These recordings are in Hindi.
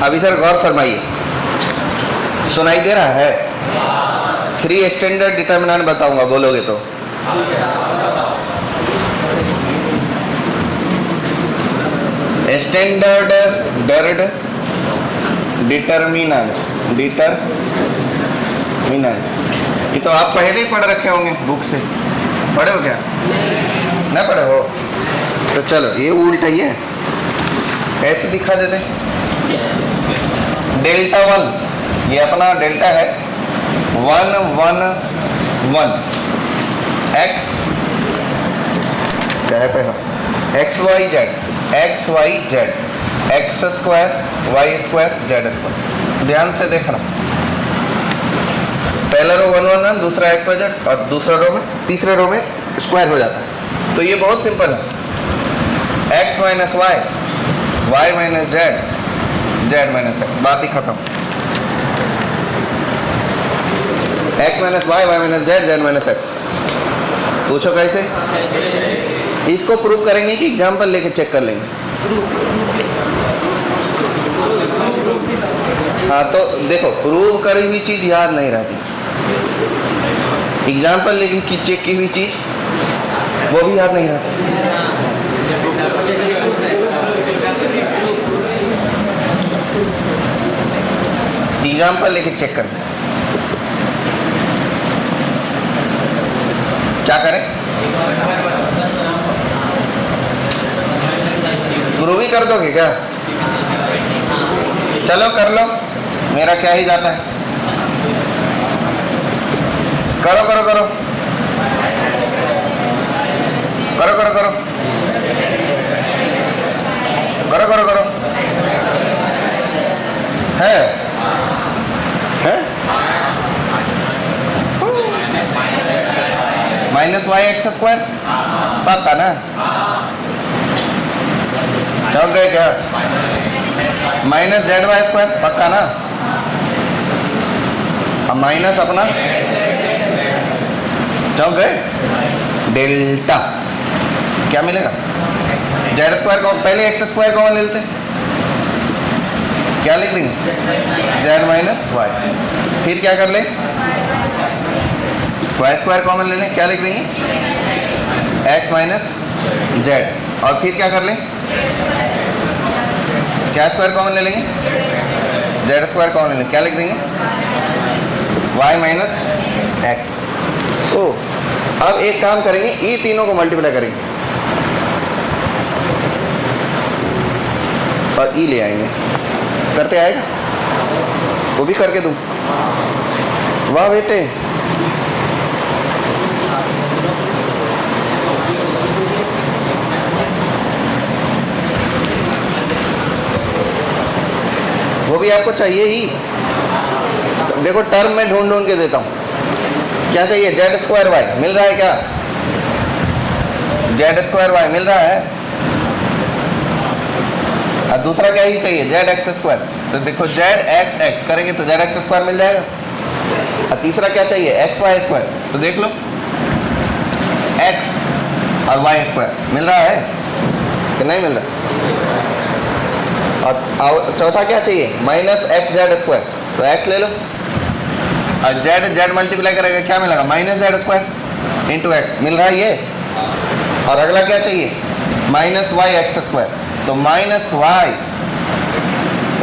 अब इधर गौर फरमाइए, सुनाई दे रहा है? 3 स्टैंडर्ड डिटर्मिनेंट बताऊंगा, बोलोगे तो। स्टैंडर्ड डिटर्मिनेंट ये तो आप पहले ही पढ़ रखे होंगे बुक से, पढ़े हो क्या? ना पढ़े हो तो चलो ये उल्टा ही है, ऐसे दिखा देते। डेल्टा 1 ये अपना डेल्टा है 1 1 1 x क्या है पहला x y z x square y square z square. ध्यान से देखना, पहला रो 1 1 1, दूसरा x y z और दूसरा रो में तीसरे रो में स्क्वायर हो जाता है। तो ये बहुत सिंपल है, x minus y, y minus z, z minus x, बात ही खत्म। x minus y, y minus z, z minus x. पूछो कैसे? इसको प्रूव करेंगे कि एग्जाम्पल लेके चेक कर लेंगे? हाँ तो देखो, प्रूव करी हुई चीज याद नहीं रहती, एग्जाम्पल लेके चेक की हुई चीज वो भी याद नहीं रहती। एग्जाम्पल लेके चेक कर, क्या करें? प्रूव ही कर दोगे क्या? चलो कर लो, मेरा क्या ही जाता है। करो करो करो करो करो करो करो करो करो है माइनस वाई एक्स स्क्वायर, पक्का ना? चौक गए क्या? माइनस जेड वाई स्क्वायर, पक्का ना? अब माइनस अपना चौक गए, डेल्टा क्या मिलेगा? जेड स्क्वायर को पहले एक्स स्क्वायर कॉमन ले लेते, क्या लिख देंगे? Z minus y. फिर क्या कर ले? वाई स्क्वायर कॉमन ले लें, क्या लिख देंगे? X minus z. और फिर क्या कर लें? क्या स्क्वायर कॉमन ले लेंगे? जेड स्क्वायर कॉमन ले लेंगे, क्या लिख देंगे? Y minus x. ओ अब एक काम करेंगे, ये तीनों को मल्टीप्लाई करेंगे और ई ले आएंगे। करते आएगा? वो भी करके दूं? वाह बेटे, वो भी आपको चाहिए ही। देखो टर्म में ढूंढ ढूंढ के देता हूँ, क्या चाहिए? जेड स्क्वायर वाई मिल रहा है क्या? जेड स्क्वायर वाई मिल रहा है। और दूसरा क्या ही चाहिए? Z x square. तो देखो जेड एक्स एक्स करेंगे तो जेड एक्स स्क्वायर मिल जाएगा। और तीसरा क्या चाहिए? X y square. तो देख लो एक्स और वाई स्क्वायर मिल रहा है कि नहीं मिल रहा? और चौथा क्या चाहिए? Minus x z square. तो एक्स ले लो और जेड जेड मल्टीप्लाई करेगा, क्या मिलेगा? Minus z square into x. मिल रहा है ये। और अगला क्या चाहिए? Minus y x square. तो माइनस वाई,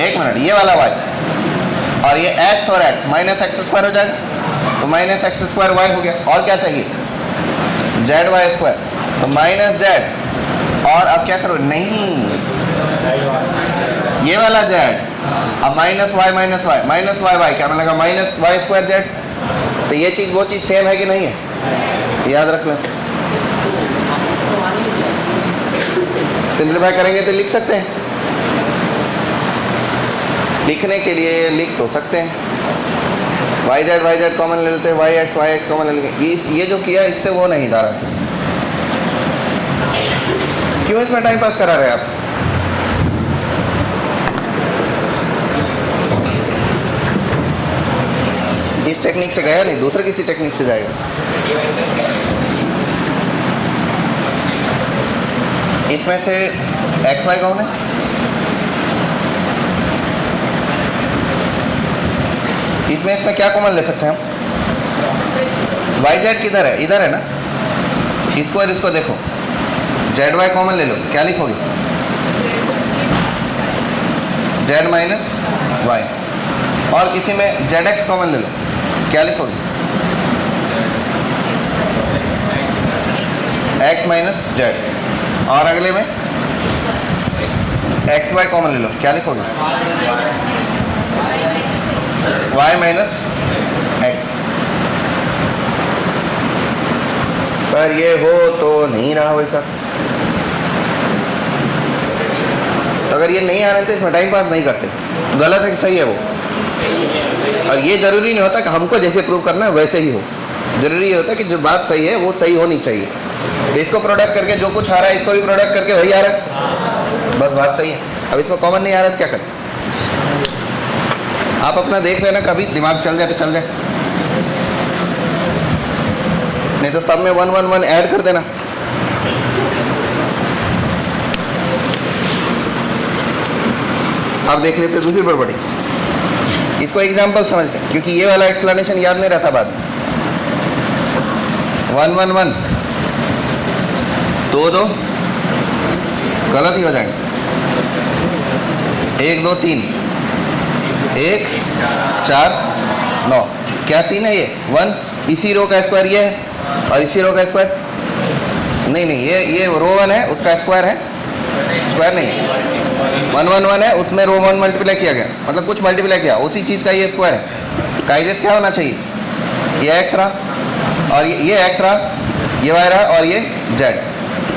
एक मिनट, ये वाला वाई और ये एक्स और एक्स, माइनस एक्स स्क्वायर हो जाएगा। तो माइनस एक्स स्क्वायर वाई हो गया। और क्या चाहिए? Z y square. तो माइनस जेड और अब क्या करो? नहीं, ये वाला जेड, अब minus y minus y, minus y y क्या मिलेगा? Minus y square z. तो ये चीज़ वो चीज़ सेम है कि नहीं है? याद रख लें। सिंप्लीफाई करेंगे तो लिख सकते हैं, लिखने के लिए लिख तो सकते हैं। वाई जेड कॉमन ले लेते हैं, वाई एक्स कॉमन ले लेंगे। ये जो किया इससे वो नहीं जा रहा। क्यों इसमें टाइम पास करा रहे आप? इस टेक्निक से गया नहीं, दूसरे किसी टेक्निक से जाएगा। इसमें से एक्स वाई कौन है? इसमें क्या कॉमन ले सकते हैं हम? वाई जेड किधर है? इधर है ना। इसको और इसको देखो, जेड वाई कॉमन ले लो, क्या लिखोगे? Z minus y. और किसी में जेड एक्स कॉमन ले लो, क्या लिखोगे? X minus z. और अगले में एक्स वाई कॉमन ले लो, क्या लिखोगे? Y minus x. पर ये हो तो नहीं रहा वैसा। तो अगर ये नहीं आ रहे थे, इसमें टाइम पास नहीं करते। गलत है कि सही है वो? और ये जरूरी नहीं होता कि हमको जैसे प्रूव करना है वैसे ही हो। जरूरी ये होता है कि जो बात सही है वो सही होनी चाहिए। तो इसको प्रोडक्ट करके जो कुछ आ रहा है, इसको भी प्रोडक्ट करके वही आ रहा है, बस बात सही है। अब इसमें कॉमन नहीं आ रहा है तो क्या करें? आप अपना देख लेना, कभी दिमाग चल जाए तो चल जाए, नहीं तो सब में 1 1 1 ऐड कर देना। अब देख लेते दूसरी प्रॉपर्टी। इसको एग्जाम्पल समझते हैं, क्योंकि ये वाला एक्सप्लेनेशन याद नहीं रहता बाद में। 1 1 1 2 2 गलत ही हो जाएंगे। 1 2 3 1 4 9। क्या सीन है ये? 1 इसी रो का स्क्वायर ये है और इसी रो का स्क्वायर नहीं, ये रो 1 है, उसका स्क्वायर है, स्क्वायर नहीं 1 1 1 है, उसमें रो 1 मल्टीप्लाई किया गया, मतलब कुछ मल्टीप्लाई किया, उसी चीज़ का ये स्क्वायर है। काइजेस क्या होना चाहिए? ये एक्स रहा और ये एक्स रहा, ये वाई रहा और ये Z.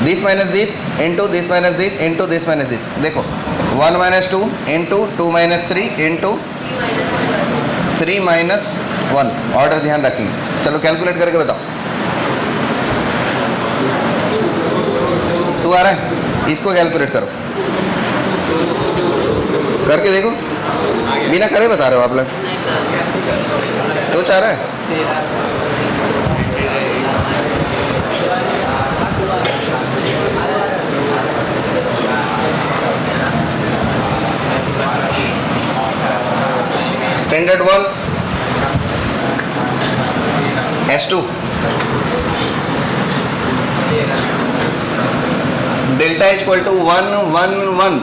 This minus this into this minus this into this minus this. देखो 1 minus 2 into 2 minus 3 into 3 minus 1। Order ध्यान रखेंगे। चलो कैलकुलेट करके बताओ। 2 आ रहा है, इसको कैलकुलेट करो, करके देखो। बिना करे बता रहे हो आप लोग? 2 आ रहा है। Standard 1 S2 delta equal to 1 1 1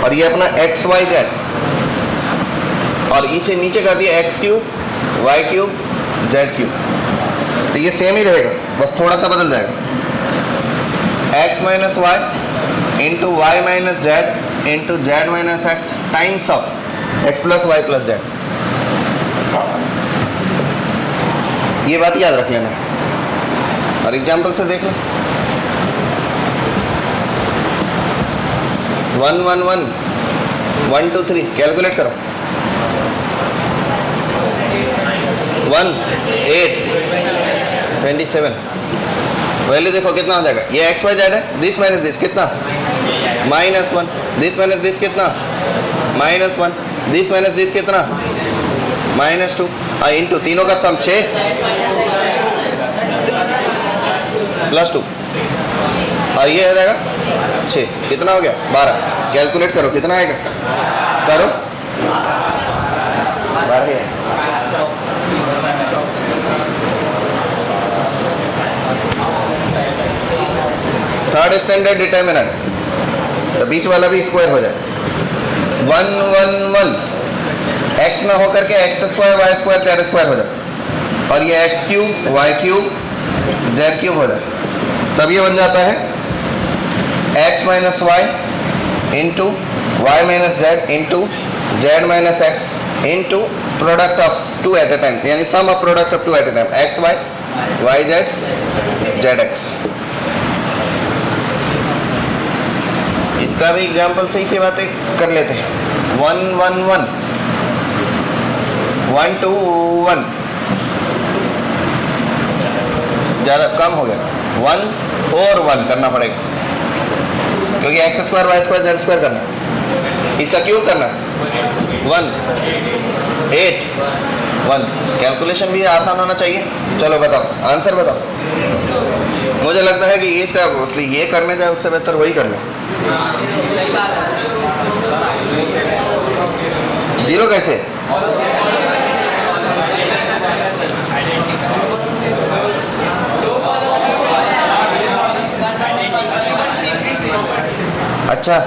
और ये अपना एक्स वाई जेड, और इसे नीचे कर दिया x cube y cube z cube. तो ये सेम ही रहेगा, बस थोड़ा सा बदल जाएगा। X minus y into y minus z into z minus x times of x plus y plus z. ये बात याद रख लेना और एग्जाम्पल से देख लो। 1 1 1 1 2 3 कैलकुलेट करो। 1 8 27। वैल्यू देखो कितना हो जाएगा। ये एक्स वाई जेड है, दिस माइनस दिस कितना? -1। दिस माइनस दिस कितना? -1। दिस माइनस दिस कितना? -2। इंटू तीनों का सम 6 प्लस 2 और ये हो जाएगा 6। कितना हो गया? 12। कैलकुलेट करो कितना आएगा, करो। 12 है। थर्ड स्टैंडर्ड डिटर्मिनेंट, तो बीच वाला भी स्क्वायर हो जाए। 1 1 1 एक्स ना होकर के x square y square z square हो जाए, और ये x cube y cube z cube हो जाए। तब ये बन जाता है x minus y into y minus z into z minus x into product of 2 at a time, यानी sum of product of 2 at a time, x y y z z x. इसका भी एग्जाम्पल सही से बातें कर लेते हैं। 1 1 1 1 2 1 ज़्यादा कम हो गया, 1 और 1 करना पड़ेगा, क्योंकि x square y square z square करना है, इसका क्यूब करना 1 8 1। कैलकुलेशन भी आसान होना चाहिए। चलो बताओ आंसर बताओ। मुझे लगता है कि इसका ये करने जाए उससे बेहतर वही कर ले। 0 कैसे? अच्छा,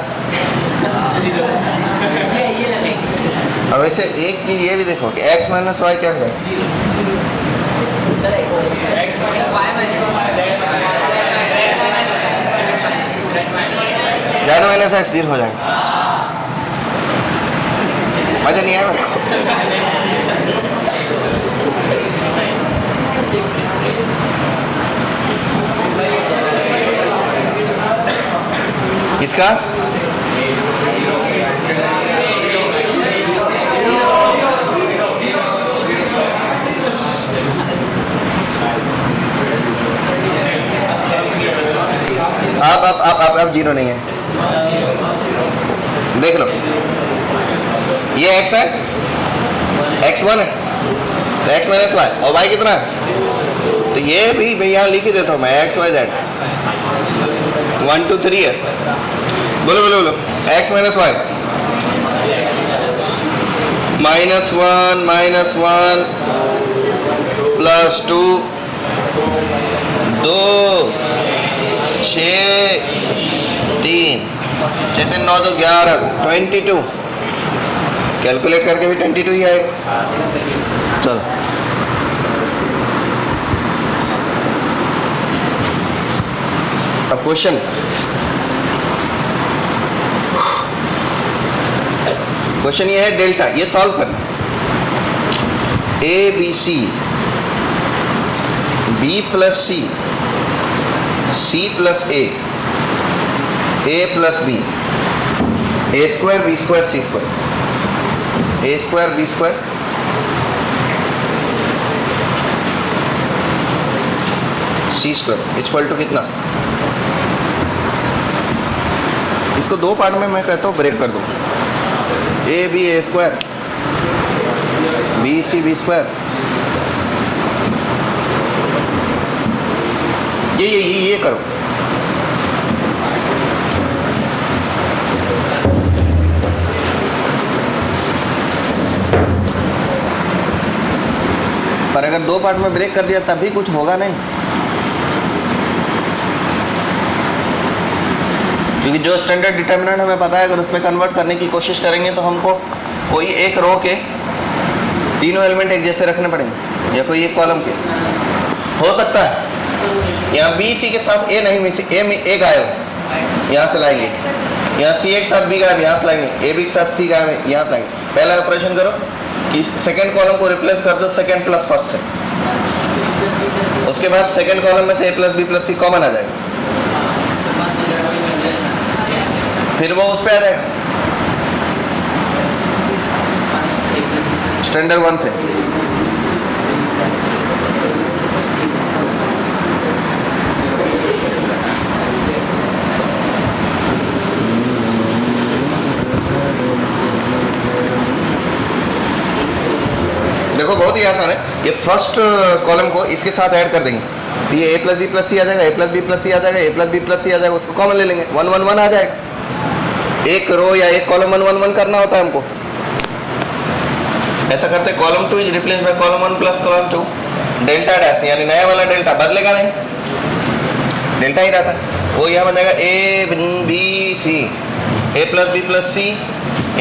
अब वैसे एक चीज ये भी देखो कि x माइनस वाई क्या है, जेड माइनस एक्स जीरो हो जाएगा। मजा नहीं आया मेरे को। इसका अब जीरो नहीं है, देख लो ये x है, x1 है तो x माइनस वाई, और y कितना है, तो ये भी मैं यहाँ लिख ही देता हूँ मैं, x y z 1 2 3 है। बोलो बोलो बोलो, x माइनस वाई -1 +2 2 6 3 6 9 तो 11 22, कैलकुलेट करके भी 22 ही आएगा। चलो अब क्वेश्चन ये है डेल्टा, ये सॉल्व करना है। A B C, B plus C, C plus A plus B, A square B square C square, A square B square C square equal to कितना, इसको दो पार्ट में मैं कहता हूँ ब्रेक कर दो, A B A square, B C B square, ये करो। पर अगर दो पार्ट में ब्रेक कर दिया तब भी कुछ होगा नहीं, क्योंकि जो स्टैंडर्ड डिटर्मिनेंट हमें पता है अगर उस पर कन्वर्ट करने की कोशिश करेंगे तो हमको कोई एक रो के तीनों एलिमेंट एक जैसे रखने पड़ेंगे या कोई एक कॉलम के। हो सकता है यहाँ बी सी के साथ ए नहीं मिल, ए गायब यहाँ से लाएंगे, यहाँ सी के साथ बी गायब यहाँ से लाएंगे, ए बी के साथ सी गायब यहाँ से लाएंगे। पहला ऑपरेशन करो कि सेकेंड कॉलम को रिप्लेस कर दो सेकेंड प्लस फर्स्ट से, उसके बाद सेकेंड कॉलम में से a plus b plus c common आ जाएगा, फिर वो उस पे आ जाएगा स्टैंडर्ड 1 पे। देखो बहुत ही आसान है, ये फर्स्ट कॉलम को इसके साथ ऐड कर देंगे तो ये a प्लस बी प्लस सी आ जाएगा, a प्लस बी प्लस सी आ जाएगा, a प्लस बी प्लस सी आ जाएगा, उसको कॉमन ले लेंगे 1 1 1 आ जाएगा। एक रो या एक कॉलम 1 1 1 करना होता है हमको, ऐसा करते column 2 is replace by column 1 plus column 2, delta dash यानी नया वाला डेल्टा बदलेगा नहीं, डेल्टा ही रहता है। वो यहाँ बन जाएगा a B C, a plus b plus c,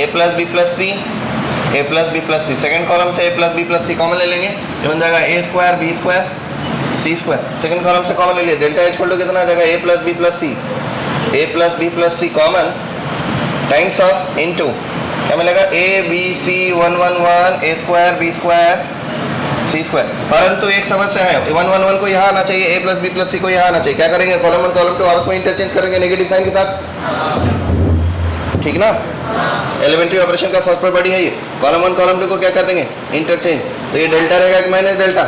a plus b plus c, a plus b plus c, second column से a plus b plus c common ले लेंगे, ये बन जाएगा a square B square C square, second column से कॉमन ले लिया, डेल्टा इक्वल टू कितना आ जाएगा a plus b plus c, a plus b plus c common times of into क्या मिलेगा A B C 1 1 1 A square B square C square. परंतु एक समस्या है, 1 1 1 को यहाँ आना चाहिए, ए प्लस बी प्लस सी को यहाँ आना चाहिए, क्या करेंगे कॉलम 1 कॉलम 2 आपस में इंटरचेंज करेंगे नेगेटिव साइन के साथ, ठीक ना। एलिमेंट्री ऑपरेशन का फर्स्ट प्रॉपर्टी है ये, कॉलम 1 कॉलम 2 को क्या कर देंगे इंटरचेंज, तो ये डेल्टा रहेगा कि माइनस डेल्टा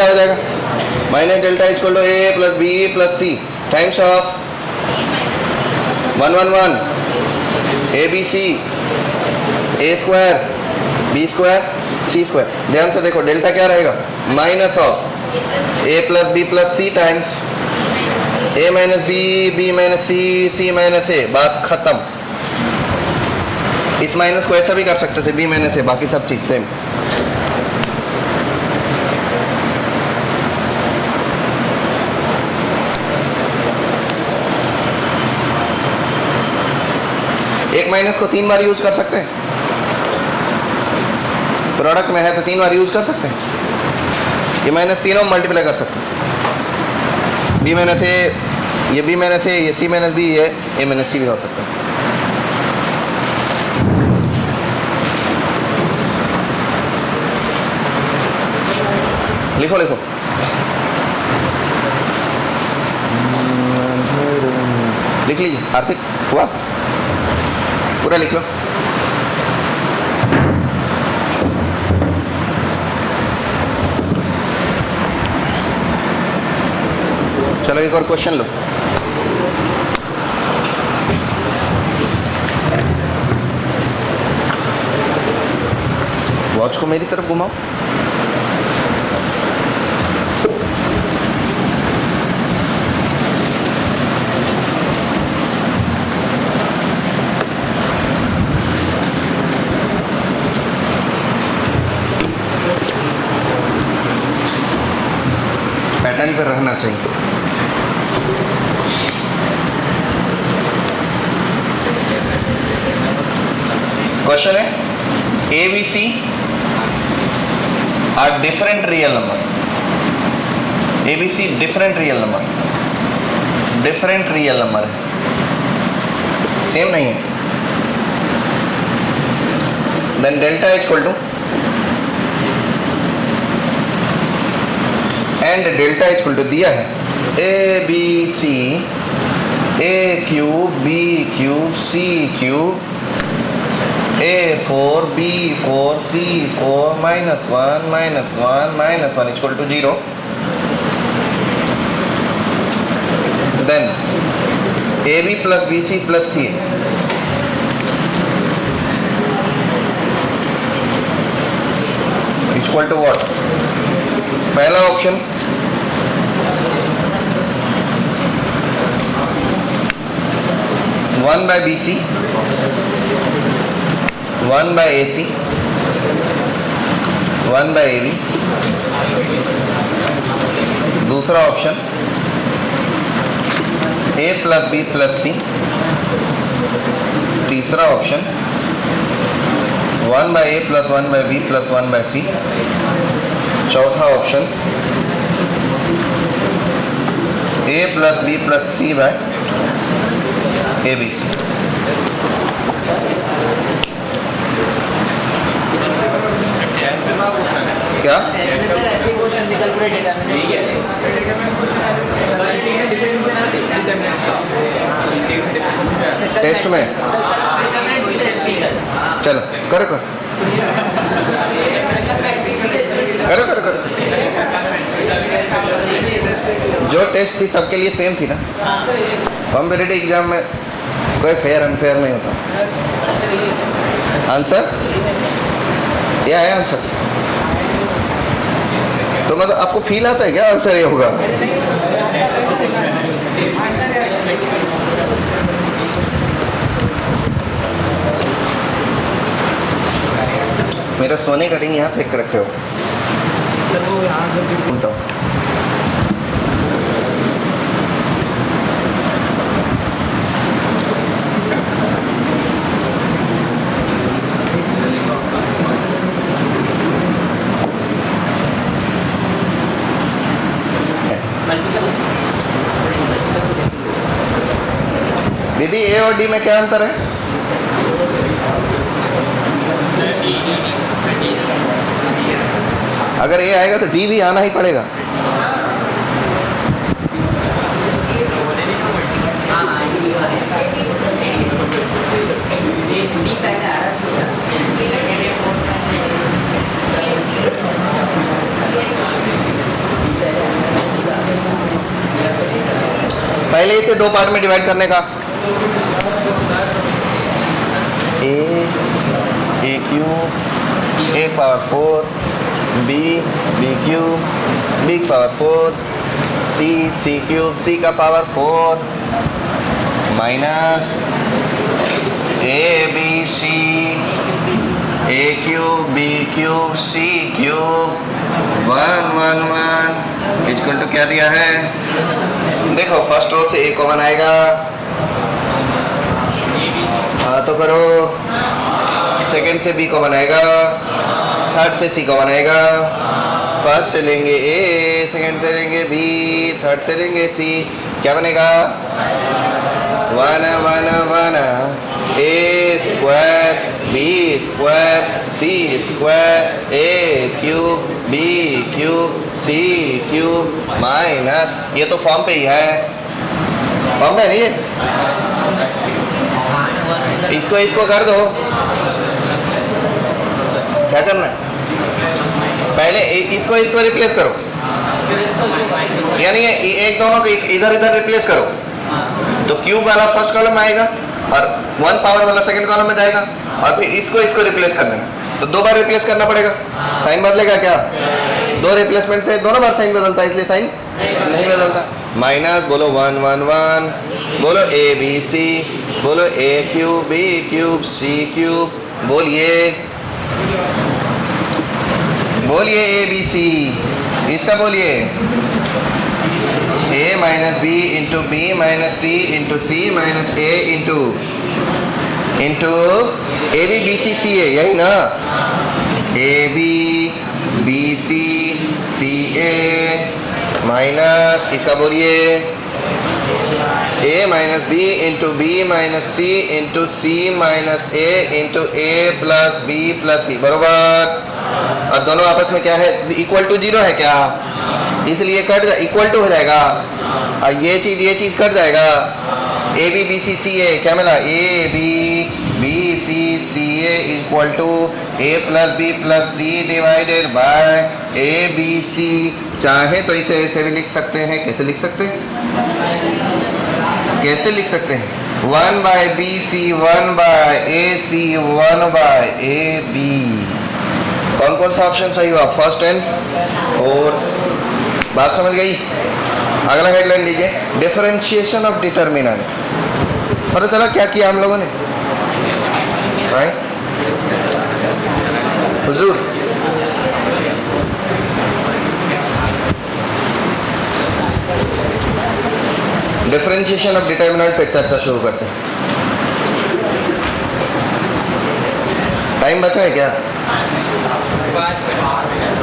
हो जाएगा, minus delta equal to A plus b plus c times of 1 1 1 a B C a square B square C square. ध्यान से देखो डेल्टा क्या रहेगा minus of a plus b plus c times a minus b b minus c c minus a, बात खत्म। इस माइनस को ऐसा भी कर सकते थे बी माइनस ए, बाकी सब चीज सेम। एक माइनस को 3 बार यूज कर सकते हैं, प्रोडक्ट में है तो 3 बार यूज कर सकते हैं। ये माइनस तीनों मल्टीप्लाई कर सकते हैं, बी माइनस ए, ये बी माइनस ए, ये सी माइनस बी, ये ए माइनस सी भी हो सकता है। लिखो लिखो, लिख लीजिए। आर्थिक हुआ, पूरा लिख लो। चलो एक और क्वेश्चन लो। वॉच को मेरी तरफ घुमाओ। पैटर्न पर रहना चाहिए। क्वेश्चन है A B C are different real number. A B C different real number, different real number है, सेम नहीं है। Then delta equal to and delta equal to दिया है A B C A cube B cube C cube A4 B4 C4 -1 -1 equal to 0. Then AB plus BC plus C equal to what? पहला option one by BC 1 by AC 1 by AB। दूसरा option A plus B plus C। तीसरा option 1 by A plus 1 by B plus 1 by C। चौथा option A plus B plus C by ABC। क्या टेस्ट में? चलो करो करो करो करो करो। जो टेस्ट थी सबके लिए सेम थी ना। कॉम्पिटिटिव एग्जाम में कोई फेयर अनफेयर नहीं होता। आंसर क्या है? आंसर तो मतलब आपको फील आता है क्या आंसर ये होगा? मेरा सोने का रिंग यहाँ फेंक रखे हो सर, वो यहाँ बोलता हूँ। दीदी ए और डी में क्या अंतर है? अगर ए आएगा तो डी भी आना ही पड़ेगा। पहले इसे दो पार्ट में डिवाइड करने का। A cube a power 4 b cube b power 4 c cube c का power 4 minus a B C A cube B cube C cube 1 1 1 equal to क्या दिया है? देखो फर्स्ट रो से ए कॉमन आएगा, हाँ तो तो करो। सेकंड से बी को बनाएगा, थर्ड से सी को बनाएगा। फर्स्ट से लेंगे ए, सेकंड से लेंगे बी, थर्ड से लेंगे सी। क्या बनेगा? 1 1 1 A square B square C square A cube B cube C cube minus, ये तो फॉर्म पे ही है, फॉर्म पे नहीं है। इसको इसको कर दो। क्या करना है? पहले इसको इसको रिप्लेस करो, यानी एक दोनों को इधर इधर रिप्लेस करो, तो क्यूब वाला फर्स्ट कॉलम में आएगा और 1 पावर वाला सेकंड कॉलम में जाएगा, और फिर इसको इसको रिप्लेस कर देना। तो 2 बार रिप्लेस करना पड़ेगा। साइन बदलेगा क्या? 2 रिप्लेसमेंट से दोनों बार साइन बदलता है, इसलिए साइन नहीं बदलता। माइनस बोलो 1 1 1, बोलो ए बी सी, बोलो a cube B cube C cube, बोलिए बोलिए ए बी सी। इसका बोलिए a minus b into b minus c into c minus a into a B B C C a, यही ना? A B B C C a minus, इसका बोलिए a minus b into b minus c into c minus a into a plus b plus c, बरोबर। और दोनों आपस में क्या है? इक्वल टू 0 है क्या? इसलिए कट इक्वल टू हो जाएगा, और ये चीज कट जाएगा। A B B C C A क्या मिला? A B B C C A equal to A plus C divided by A B C. चाहे तो इसे ऐसे भी लिख सकते हैं। कैसे लिख सकते हैं? कैसे लिख सकते हैं? 1 by B C 1 by A C 1 by A B. कौन कौन सा ऑप्शन सही हुआ? First and fourth. बात समझ गई? अगला हेडलाइन लीजिए, डिफरेंशिएशन ऑफ डिटर्मिनेंट। पता चला क्या किया हम लोगों ने? हुजूर डिफरेंशिएशन ऑफ डिटर्मिनेंट पे चर्चा शुरू करते हैं। टाइम बचा है क्या?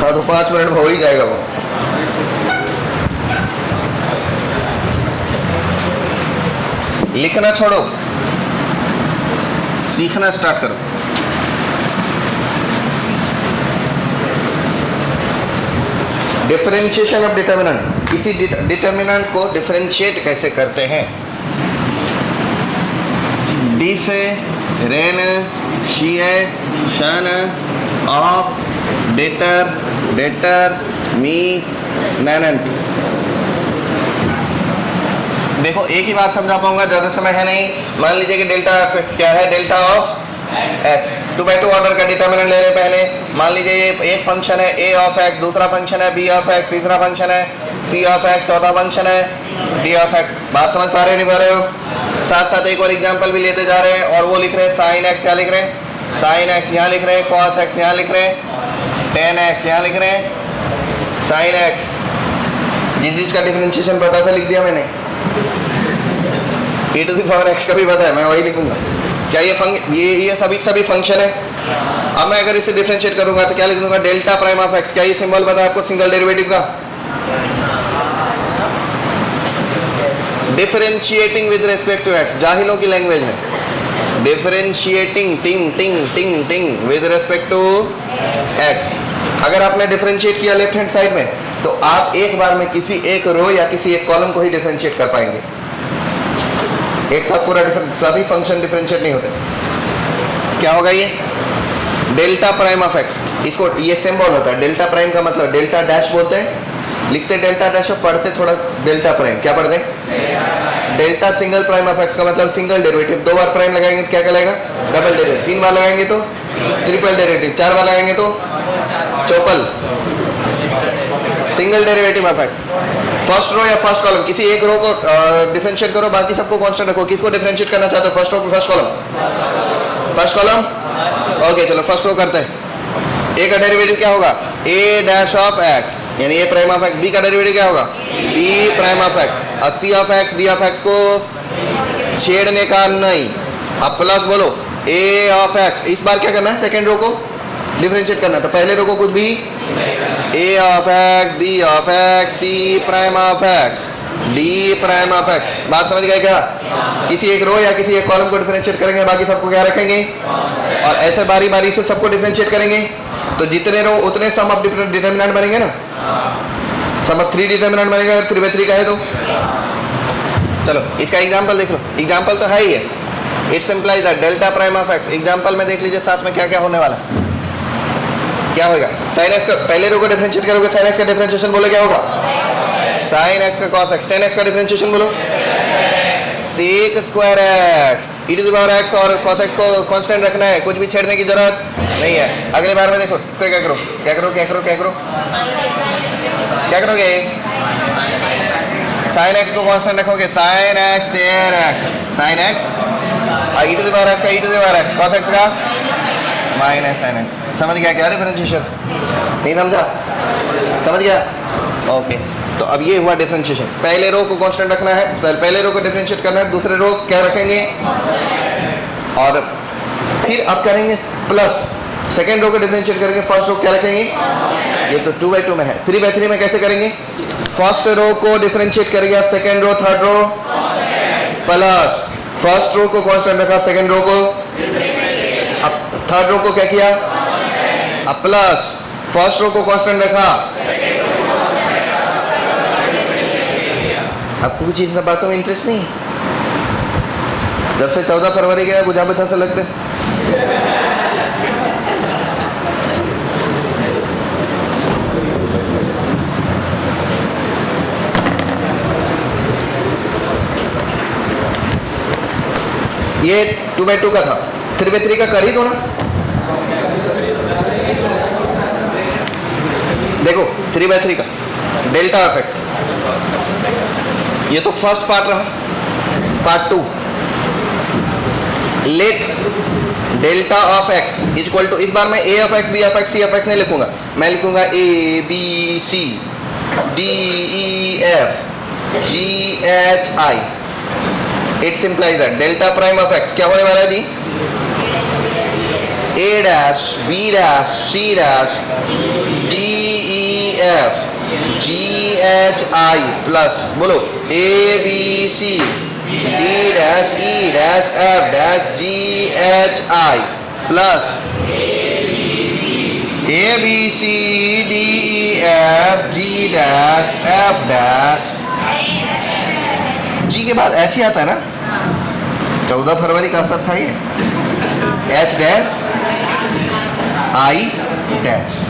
हाँ, तो 5 मिनट हो ही जाएगा वो। लिखना छोड़ो, सीखना स्टार्ट करो। डिफरेंशिएशन ऑफ डिटर्मिनेंट, किसी डिटर्मिनेंट को डिफरेंशिएट कैसे करते हैं? Differentiation of determinant. देखो, एक ही बात समझा पाऊंगा, ज़्यादा समय है नहीं। मान लीजिए कि डेल्टा ऑफ एक्स क्या है? डेल्टा ऑफ एक्स 2/2 ऑर्डर का डिटर्मिनेंट ले लें पहले। मान लीजिए ये एक फंक्शन है a ऑफ एक्स, दूसरा फंक्शन है b ऑफ एक्स, तीसरा फंक्शन है c ऑफ एक्स, चौथा फंक्शन है d ऑफ एक्स। बात समझ पा रहे नहीं पा रहे हो? साथ साथ एक और एग्जाम्पल भी लेते जा रहे हैं, और वो लिख रहे हैं साइन एक्स। क्या लिख रहे हैं? साइन एक्स यहाँ लिख रहे हैं, कॉस एक्स यहाँ लिख रहे हैं, टेन एक्स यहाँ लिख रहे हैं, साइन एक्स। जिस चीज़ का डिफरेंशिएशन पता था लिख दिया मैंने। e to the power x का भी पता है, मैं वही लिखूंगा। क्या ये सभी फंक्शन है? अब मैं अगर इसे डिफरेंशिएट करूंगा तो क्या लिख दूंगा? Delta prime of x। क्या ये सिंबल पता है आपको सिंगल डेरिवेटिव का? Differentiating with respect to x, जाहिलों की लैंग्वेज में डिफरेंशिएटिंग टिंग टिंग टिंग टिंग विद रिस्पेक्ट टू x। अगर आपने डिफरेंशिएट किया लेफ्ट हैंड साइड में, तो आप एक बार में किसी एक रो या किसी एक कॉलम को ही डिफरेंशिएट कर पाएंगे। एक साथ पूरा सभी फंक्शन डिफरेंशिएट नहीं होते। क्या होगा ये? डेल्टा प्राइम ऑफ एक्स, इसको ये सिंबल होता है। डेल्टा प्राइम का मतलब डेल्टा डैश बोलते हैं, लिखते डेल्टा डैश और पढ़ते थोड़ा डेल्टा प्राइम। क्या पढ़ते? Delta single prime of x का मतलब सिंगल डेरिवेटिव। 2 बार प्राइम लगाएंगे तो क्या कहलाएगा? Double derivative. 3 बार लगाएंगे तो ट्रिपल डेरिवेटिव। 4 बार लगाएंगे तो चौपल। Single derivative of x. First row या फर्स्ट कॉलम, किसी एक रो को डिफरेंशिएट करो, बाकी सबको कांस्टेंट रखो। किसको डिफरेंशिएट करना चाहते हो? फर्स्ट रो को first column? First column. Okay, चलो फर्स्ट रो करते हैं। ए का डेरिवेटिव क्या होगा? ए डैश ऑफ एक्स, यानी a prime of x. B का डेरिवेटिव क्या होगा? B prime of x. और c of x, d of x को छेड़ने का नहीं। अब प्लस बोलो, ए ऑफ एक्स, इस बार क्या करना है, सेकेंड रो को डिफरेंशिएट करना है। तो पहले रो को कुछ भी a of x, B of x, c prime of x, d prime of x. बात समझ गए क्या? किसी एक रो या किसी एक कॉलम को डिफरेंशिएट करेंगे, बाकी सबको क्या रखेंगे, और ऐसे बारी बारी से सबको डिफरेंशिएट करेंगे। तो जितने रो उतने सम ऑफ डिटरमिनेंट बनेंगे ना, सम ऑफ 3 डिटरमिनेंट बनेगा अगर 3/3 का है तो। चलो इसका एग्जांपल देख लो, एग्जांपल तो है ही है, it's implies that delta prime of x. Example में देख लीजिए साथ में क्या क्या होने वाला, क्या होगा, साइन एक्स का पहले रो को डिफरेंशिएट करोगे, साइन एक्स का डिफरेंशिएशन बोले क्या होगा, साइन एक्स का कॉस एक्स, टेन एक्स का डिफरेंशिएशन बोलो sec square x, e to the power x, और कॉस एक्स को कांस्टेंट रखना है, कुछ भी छेड़ने की जरूरत नहीं है। अगले बार में देखो इसको क्या करो, क्या करो क्या करो क्या करो क्या करोगे, साइन एक्स को कांस्टेंट रखोगे, sine x tan x, sine x और e to the power x का e to the power x, cos x का माइनस साइन एक्स। समझ गया क्या डिफरेंशिएशन? नहीं समझा? समझ गया? ओके। तो अब ये हुआ डिफरेंशिएशन, पहले रो को कांस्टेंट रखना है, पहले रो को डिफरेंशिएट करना है, दूसरे रो क्या रखेंगे, और फिर अब करेंगे प्लस, सेकेंड रो को डिफरेंशिएट करेंगे, फर्स्ट रो क्या रखेंगे, ये तो 2/2 में है। 3/3 में कैसे करेंगे, फर्स्ट रो को डिफरेंशिएट करेंगे, second row third row plus, first row को कांस्टेंट रखा, सेकेंड रो को, अब थर्ड रो को क्या किया, अब प्लस, फर्स्ट रो को कांस्टेंट रखा। आपको कुछ इन सब बातों में इंटरेस्ट नहीं? जब से 14 फरवरी गया बुझा बुझा से लगते। ये 2/2 का था, 3/3 का कर ही दो ना। देखो 3/3 का डेल्टा ऑफ एक्स, ये तो फर्स्ट पार्ट रहा, part 2, let delta of X equal to, इस बार मैं A of x, B of x, C of X नहीं लिखूंगा, मैं लिखूंगा A B C D E F G H I. It's implies that delta prime of X क्या होने वाला है जी, A dash B dash C dash D E F G H I plus, बोलो A B C D dash E dash F dash G H I plus A B C D E F G dash F dash, G के बाद एच ही आता है ना, 14 फरवरी का असर था ये, एच डैश आई डैश।